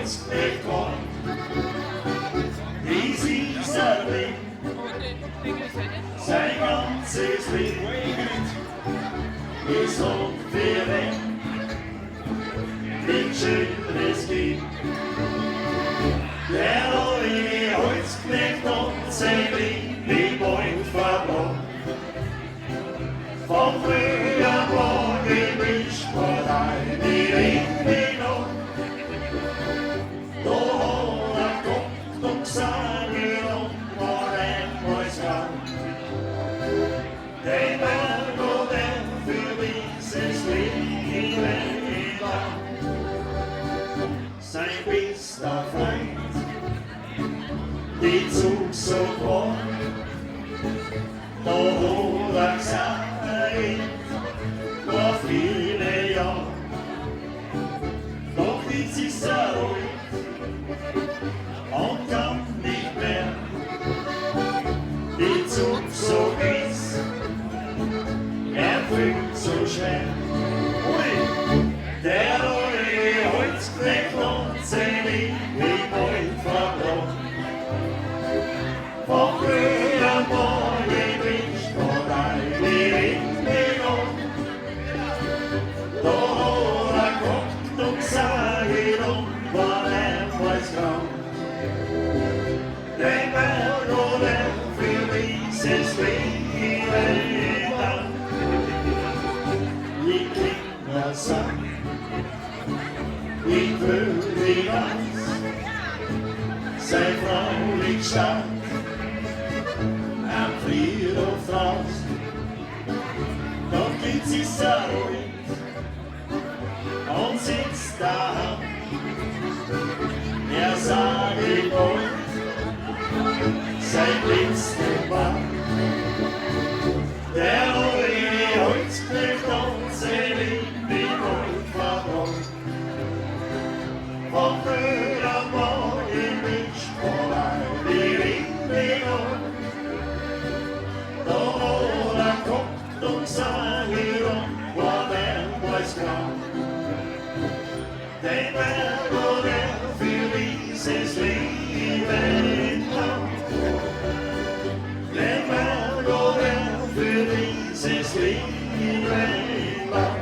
Holzknecht kommt, wie sie erlebt, sein ganzes Leben ist unverrennt, wie schön es geht. Der alte Holzknecht und sein Leben bald verloren. Vom früher Morgen bis vor die Rinde noch. Da hat kommt und sagt und war einmal krank. Den Berg und den für dieses Leben lang. Sein bester Freund, die Zug so vor, da hat gesagt, vor viele Jahre, doch jetzt ist alt und kann nicht mehr, die Zug so gewiss, fühlt so schwer. Ui, der alte Holzknecht und sein Leben bald verloren. Vom frühen Morgen bis vor die Rinde noch. Da kommt und sagt war einmal krank. Den Berg oder für dieses Leben lang. Die Kinder sagen, ich will die Angst, sei fraulich stark, am Friedhof draußen, doch geht sie so ruhig und sitzt da. Er sagt, ich wollt, sein letzter war, der alte Holzknecht und sein Leben bald verloren. Vom frühen Morgen bis vor die Rinde noch. Da kommt und sagt, war mehrmals krank. Den Berg oder für dieses Leben lang. Den Berg oder für dieses Leben lang.